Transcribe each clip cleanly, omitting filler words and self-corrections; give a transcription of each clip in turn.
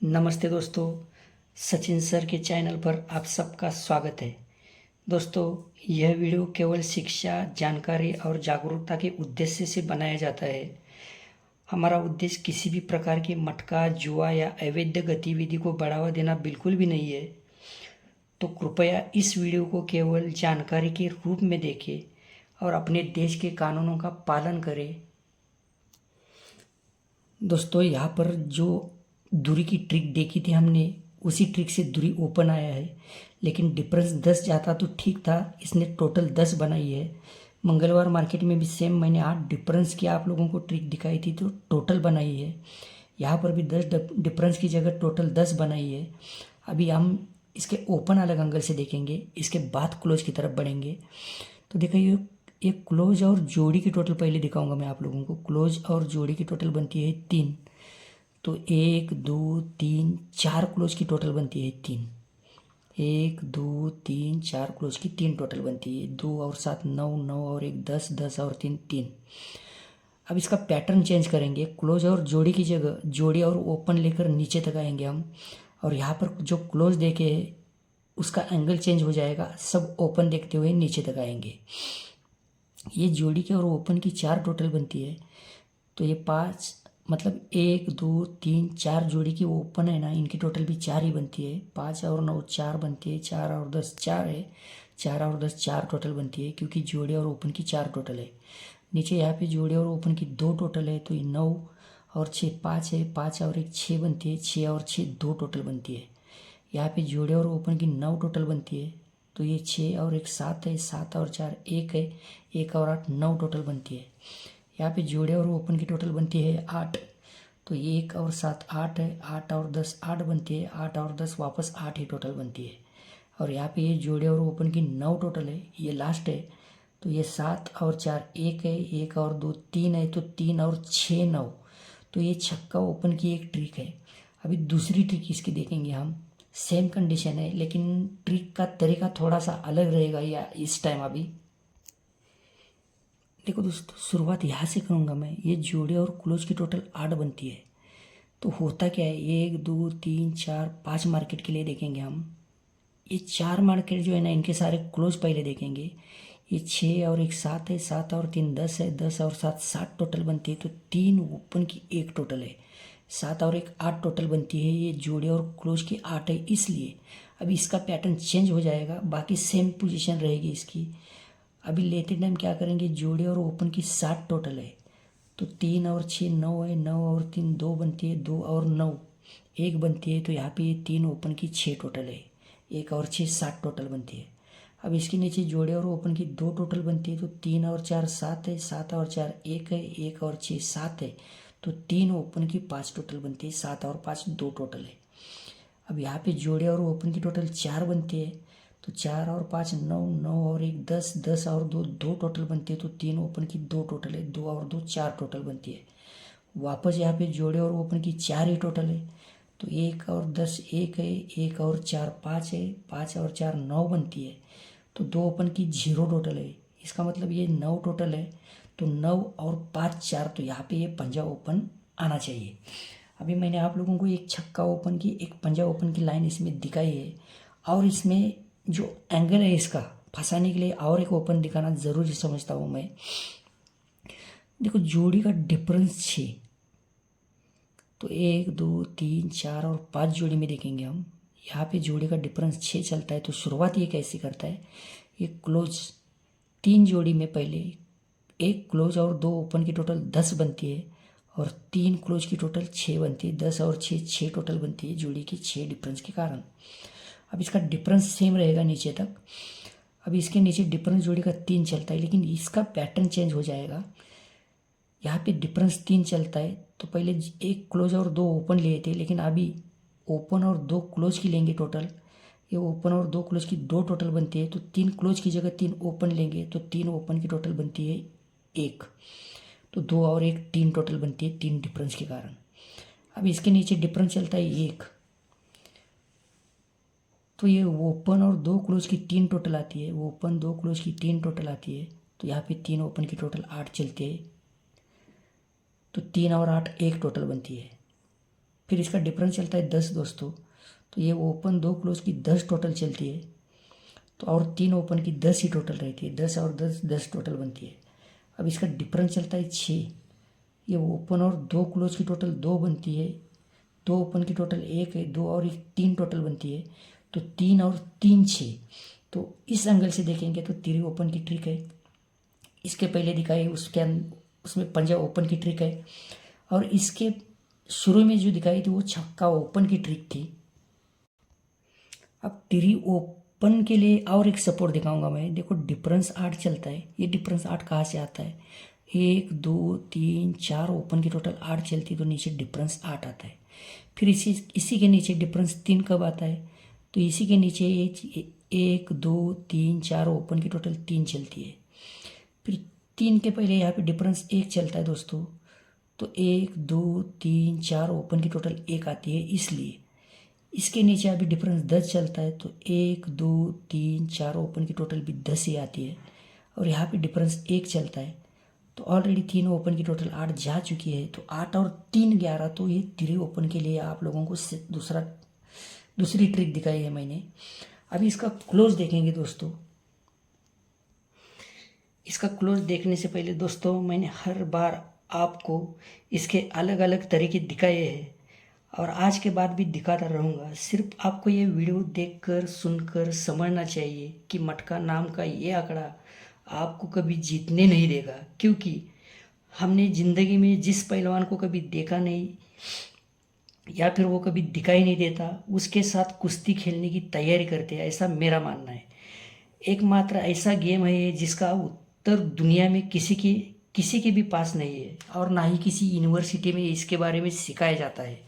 नमस्ते दोस्तों, सचिन सर के चैनल पर आप सबका स्वागत है। दोस्तों, यह वीडियो केवल शिक्षा, जानकारी और जागरूकता के उद्देश्य से बनाया जाता है। हमारा उद्देश्य किसी भी प्रकार की मटका, जुआ या अवैध गतिविधि को बढ़ावा देना बिल्कुल भी नहीं है। तो कृपया इस वीडियो को केवल जानकारी के रूप में देखें और अपने देश के कानूनों का पालन करें। दोस्तों, यहाँ पर जो दूरी की ट्रिक देखी थी हमने, उसी ट्रिक से दूरी ओपन आया है, लेकिन डिफरेंस 10 जाता तो ठीक था। इसने टोटल 10 बनाई है। मंगलवार मार्केट में भी सेम मैंने 8 डिफरेंस की आप लोगों को ट्रिक दिखाई थी, तो टोटल बनाई है। यहाँ पर भी 10 डिफरेंस की जगह टोटल 10 बनाई है। अभी हम इसके ओपन अलग एंगल से देखेंगे, इसके बाद क्लोज की तरफ बढ़ेंगे। तो देखिए, ये क्लोज और जोड़ी की टोटल पहले दिखाऊंगा मैं आप लोगों को। क्लोज और जोड़ी की टोटल बनती है 3। तो 1 2 3 4 क्लोज की टोटल बनती है 3। 1 2 3 4 क्लोज की 3 टोटल बनती है। 2 और 7 9, 9 और 1 10, 10 और 3 3। अब इसका पैटर्न चेंज करेंगे। क्लोज और जोड़ी की जगह जोड़ी और ओपन लेकर नीचे तक आएंगे हम, और यहाँ पर जो क्लोज देखे उसका एंगल चेंज हो जाएगा। सब ओपन देखते हुए नीचे तक आएंगे। ये जोड़ी के और ओपन की 4 टोटल बनती है। तो ये 5, मतलब 1 2 3 4 जोड़ी की ओपन है ना, इनकी टोटल भी 4 ही बनती है। 5 और 9 4 बनती है। 4 और 10 4 है। 4 और 10 4 टोटल बनती है, क्योंकि जोड़ी और ओपन की 4 टोटल है। नीचे यहाँ पे जोड़ी और ओपन की 2 टोटल है, तो ये 9 और 6 5 है। 5 और 1 6 बनती है। 6 और 6 2 टोटल बनती है। यहाँ पे जोड़े और ओपन की 9 टोटल बनती है, तो ये 6 और 1 7 है। 7 और 4 1 है। 1 और 8 9 टोटल बनती है। यहाँ पे जोड़े और ओपन की टोटल बनती है 8, तो ये 1 और 7 8 है। 8 और 10 8 बनती है। 8 और 10 वापस 8 ही टोटल बनती है। और यहाँ पे ये जोड़े और ओपन की 9 टोटल है, ये लास्ट है। तो ये 7 और 4 1 है। 1 और 2 3 है, तो 3 और 6 9। तो ये छक्का ओपन की एक ट्रिक है। अभी दूसरी ट्रिक इसकी देखेंगे हम। सेम कंडीशन है, लेकिन ट्रिक का तरीका थोड़ा सा अलग रहेगा या इस टाइम। अभी देखो दोस्तों, शुरुआत यहाँ से करूँगा मैं। ये जोड़े और क्लोज की टोटल 8 बनती है। तो होता क्या है, 1 2 3 4 5 मार्केट के लिए देखेंगे हम। ये 4 मार्केट जो है ना, इनके सारे क्लोज पहले देखेंगे। ये 6 और 1 7 है। 7 और 3 10 है। 10 और 7 7 टोटल बनती है, तो 3 ओपन की 1 टोटल है। 7 और 1 8 टोटल बनती है। ये जोड़े और क्लोज की 8 है, इसलिए अभी इसका पैटर्न चेंज हो जाएगा। बाकी सेम पोजीशन रहेगी इसकी। अभी लेते टाइम क्या करेंगे, जोड़े और ओपन की 7 टोटल है, तो 3 और 6 9 है। 9 और 3 2 बनती है। 2 और 9 1 बनती है, तो यहाँ पे ये 3 ओपन की 6 टोटल है। 1 और 6 7 टोटल बनती है। अब इसके नीचे जोड़े और ओपन की 2 टोटल बनती है, तो 3 और 4 7 है। 7 और 4 1 है। 1 और 6 7 है, तो 3 ओपन की 5 टोटल बनती है। 7 और 5 2 टोटल है। अब यहाँ पे जोड़े और ओपन की टोटल 4 बनती है, तो 4 और 5 9, 9 और 1 10, 10 और 2 2 टोटल बनती है। तो 3 ओपन की 2 टोटल है। 2 और 2 4 टोटल बनती है। वापस यहाँ पे जोड़े और ओपन की 4 ही टोटल है, तो 1 और 10 1 है। 1 और 4 5 है। 5 और 4 9 बनती है, तो 2 ओपन की 0 टोटल है। इसका मतलब ये 9 टोटल है, तो 9 और 5 4, तो यहाँ पे ये पंजा ओपन आना चाहिए। अभी मैंने आप लोगों को एक छक्का ओपन की, एक पंजा ओपन की लाइन इसमें दिखाई है, और इसमें जो एंगल है इसका फंसाने के लिए और एक ओपन दिखाना ज़रूरी समझता हूँ मैं। देखो, जोड़ी का डिफरेंस 6, तो 1 2 3 4 और 5 जोड़ी में देखेंगे हम। यहाँ पे जोड़ी का डिफरेंस 6 चलता है। तो शुरुआत ये कैसे करता है, ये क्लोज 3 जोड़ी में पहले 1 क्लोज और 2 ओपन की टोटल 10 बनती है, और 3 क्लोज की टोटल 6 बनती है। 10 और 6 6 टोटल बनती है, जोड़ी की 6 डिफरेंस के कारण। अब इसका डिफरेंस सेम रहेगा नीचे तक। अब इसके नीचे डिफरेंस जोड़ी का 3 चलता है, लेकिन इसका पैटर्न चेंज हो जाएगा। यहाँ पे डिफरेंस 3 चलता है, तो पहले 1 क्लोज और 2 ओपन लिए थे, लेकिन अभी ओपन और 2 क्लोज की लेंगे टोटल। ये ओपन और 2 क्लोज की 2 टोटल बनती है, तो 3 क्लोज की जगह 3 ओपन लेंगे, तो 3 ओपन की टोटल बनती है 1। तो 2 और 1 3 टोटल बनती है, 3 डिफरेंस के कारण। अब इसके नीचे डिफरेंस चलता है 1, तो ये ओपन और 2 क्लोज की 3 टोटल आती है। ओपन 2 क्लोज की 3 टोटल आती है, तो यहाँ पे 3 ओपन की टोटल 8 चलती है, तो 3 और 8 1 टोटल बनती है। फिर इसका डिफरेंस चलता है 10 दोस्तों। तो ये ओपन 2 क्लोज की 10 टोटल चलती है, तो और 3 ओपन की 10 ही टोटल रहती है। 10 और 10 10 टोटल बनती है। अब इसका डिफरेंस चलता है 6। ये ओपन और 2 क्लोज की टोटल 2 बनती है, 2 ओपन की टोटल 1 है, 2 और 1 3 टोटल बनती है। तो 3 और 3 6। तो इस एंगल से देखेंगे तो 3 ओपन की ट्रिक है। इसके पहले दिखाई उसमें पंजा ओपन की ट्रिक है, और इसके शुरू में जो दिखाई थी वो छक्का ओपन की ट्रिक थी। अब 3 ओपन के लिए और एक सपोर्ट दिखाऊंगा मैं। देखो डिफरेंस 8 चलता है। ये डिफरेंस 8 कहाँ से आता है? 1 2 3 4 ओपन की टोटल 8 चलती है, तो नीचे डिफरेंस 8 आता है। फिर इसी के नीचे डिफरेंस 3 कब आता है? तो इसी के नीचे 1 2 3 4 ओपन की टोटल 3 चलती है। फिर 3 के पहले यहाँ पे डिफरेंस 1 चलता है दोस्तों। तो 1 2 3 4 ओपन की टोटल 1 आती है, इसलिए इसके नीचे अभी डिफरेंस 10 चलता है। तो 1 2 3 4 ओपन की टोटल भी 10 ही आती है, और यहाँ पे डिफरेंस 1 चलता है। तो ऑलरेडी 3 ओपन की टोटल 8 जा चुकी है, तो 8 और 3 11। तो ये 3 ओपन के लिए आप लोगों को दूसरी ट्रिक दिखाई है मैंने। अभी इसका क्लोज देखेंगे दोस्तों। इसका क्लोज देखने से पहले दोस्तों मैंने हर बार आपको इसके अलग अलग तरीके दिखाए हैं, और आज के बाद भी दिखाता रहूँगा। सिर्फ आपको ये वीडियो देखकर सुनकर समझना चाहिए कि मटका नाम का ये आंकड़ा आपको कभी जीतने नहीं देगा, क्योंकि हमने ज़िंदगी में जिस पहलवान को कभी देखा नहीं या फिर वो कभी दिखाई नहीं देता, उसके साथ कुश्ती खेलने की तैयारी करते हैं, ऐसा मेरा मानना है। एकमात्र ऐसा गेम है ये जिसका उत्तर दुनिया में किसी के भी पास नहीं है, और ना ही किसी यूनिवर्सिटी में इसके बारे में सिखाया जाता है।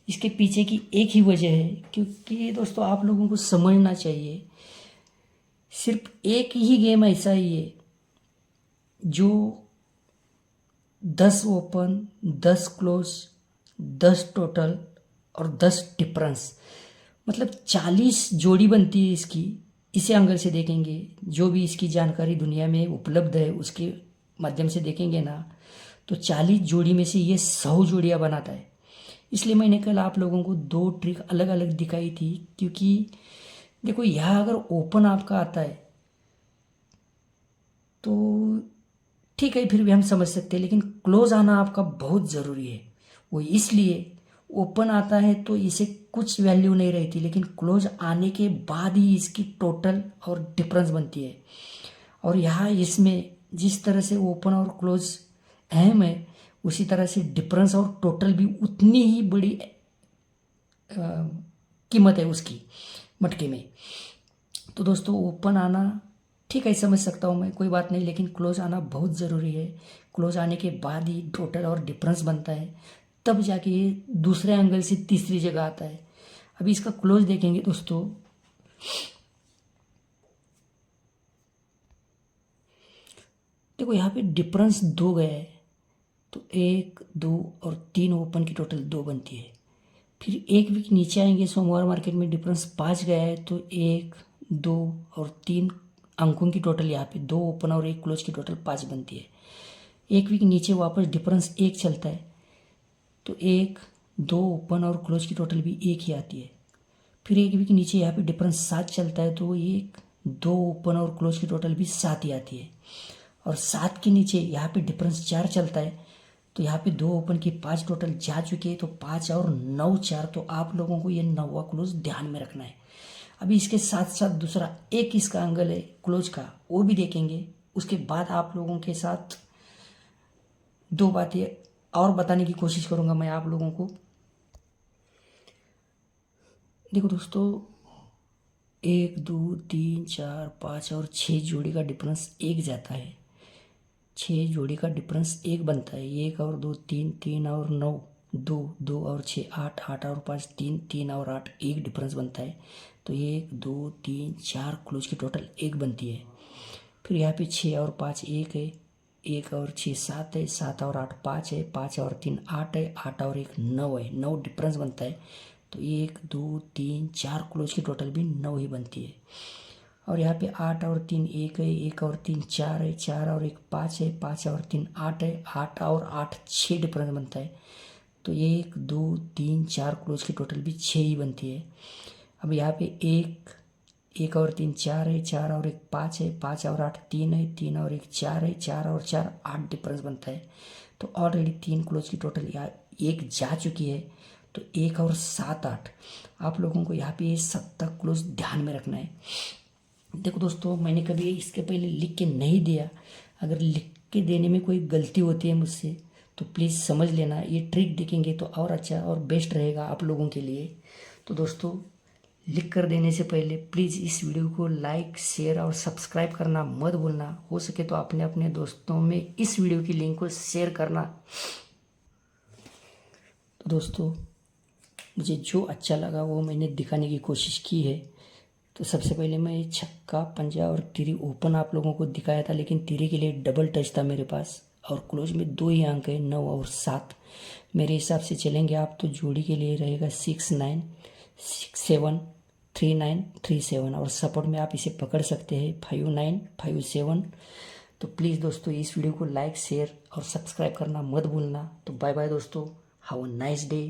इसके पीछे की एक ही वजह है, क्योंकि दोस्तों आप लोगों को समझना चाहिए, सिर्फ एक ही गेम ऐसा ही है जो 10 ओपन 10 क्लोज 10 टोटल और 10 डिफरेंस, मतलब 40 जोड़ी बनती है इसकी। इसी एंगल से देखेंगे, जो भी इसकी जानकारी दुनिया में उपलब्ध है उसके माध्यम से देखेंगे ना, तो 40 जोड़ी में से ये 100 जोड़ियाँ बनाता है। इसलिए मैंने कल आप लोगों को 2 ट्रिक अलग अलग दिखाई थी, क्योंकि देखो यहाँ अगर ओपन आपका आता है तो ठीक है, फिर भी हम समझ सकते हैं, लेकिन क्लोज आना आपका बहुत ज़रूरी है। वो इसलिए ओपन आता है तो इसे कुछ वैल्यू नहीं रहती, लेकिन क्लोज आने के बाद ही इसकी टोटल और डिफरेंस बनती है। और यहाँ इसमें जिस तरह से ओपन और क्लोज अहम है, उसी तरह से डिफरेंस और टोटल भी उतनी ही बड़ी कीमत है उसकी मटके में। तो दोस्तों ओपन आना ठीक है, समझ सकता हूँ मैं, कोई बात नहीं, लेकिन क्लोज आना बहुत ज़रूरी है। क्लोज आने के बाद ही टोटल और डिफरेंस बनता है, तब जाके ये दूसरे एंगल से तीसरी जगह आता है। अभी इसका क्लोज देखेंगे दोस्तों। देखो यहाँ पे डिफरेंस 2 गया है, तो 1 2 और 3 ओपन की टोटल 2 बनती है। फिर एक वीक नीचे आएंगे, सोमवार मार्केट में डिफरेंस 5 गया है, तो 1 2 और 3 अंकों की टोटल यहाँ पे 2 ओपन और 1 क्लोज की टोटल 5 बनती है। एक वीक नीचे वापस डिफरेंस 1 चलता है, तो 1 2 ओपन और क्लोज की टोटल भी 1 ही आती है। फिर एक वीक नीचे यहाँ पे डिफरेंस 7 चलता है, तो 1 2 ओपन और क्लोज की टोटल भी 7 ही आती है। और 7 के नीचे यहाँ पे डिफरेंस 4 चलता है, तो यहाँ पे 2 ओपन की 5 टोटल जा चुकी है, तो 5 और 9 4। तो आप लोगों को ये 9वां क्लोज ध्यान में रखना है। अभी इसके साथ साथ दूसरा एक इसका एंगल है क्लोज का, वो भी देखेंगे। उसके बाद आप लोगों के साथ 2 बातें और बताने की कोशिश करूँगा मैं आप लोगों को। देखो दोस्तों, 1 2 3 4 5 और 6 जोड़ी का डिफरेंस 1 जाता है। 6 जोड़ी का डिफरेंस 1 बनता है। 1 और 2 3 3 और 9 2 2 और 6 8 8 और 5 3 3 और 8 1 डिफरेंस बनता है। तो 1 2 3 4 क्लोज की टोटल 1 बनती है। फिर यहाँ पे 6 और 5 1 है, 1 और 6 7 है, 7 और 8 5 है, 5 और 3 8 है, 8 और 1 9 है, 9 डिफरेंस बनता है। तो 1 2 3 4 क्लोज की टोटल भी 9 ही बनती है। और यहाँ पे 8 और 3 1 है, 1 और 3 4 है, 4 और 1 5 है, 5 और 3 8 है, 8 और 8 6 डिफरेंस बनता है। तो 1 2 3 4 क्लोज की टोटल भी 6 ही बनती है। अब यहाँ पे एक और 3 4 है, 4 और 1 5 है, 5 और 8 3 है, 3 और 1 4 है, 4 और 4 8 डिफरेंस बनता है। तो ऑलरेडी 3 क्लोज की टोटल यहाँ एक जा चुकी है। तो 1 और 7 8 आप लोगों को यहाँ पे ये 7 क्लोज ध्यान में रखना है। देखो दोस्तों, मैंने कभी इसके पहले लिख के नहीं दिया। अगर लिख के देने में कोई गलती होती है मुझसे तो प्लीज़ समझ लेना। ये ट्रिक देखेंगे तो और अच्छा और बेस्ट रहेगा आप लोगों के लिए। तो दोस्तों, लिख कर देने से पहले प्लीज़ इस वीडियो को लाइक शेयर और सब्सक्राइब करना मत भूलना। हो सके तो अपने अपने दोस्तों में इस वीडियो की लिंक को शेयर करना। तो दोस्तों, मुझे जो अच्छा लगा वो मैंने दिखाने की कोशिश की है। तो सबसे पहले मैं छक्का पंजा और तिरी ओपन आप लोगों को दिखाया था, लेकिन तिरी के लिए डबल टच था मेरे पास और क्लोज में 2 ही अंक है, 9 और 7। मेरे हिसाब से चलेंगे आप तो जोड़ी के लिए रहेगा 6 9 6 7 3 9 3 7 और सपोर्ट में आप इसे पकड़ सकते हैं 5 9 5 7। तो प्लीज़ दोस्तों, इस वीडियो को लाइक शेयर और सब्सक्राइब करना मत भूलना। तो बाय बाय दोस्तों, हैव अ नाइस डे।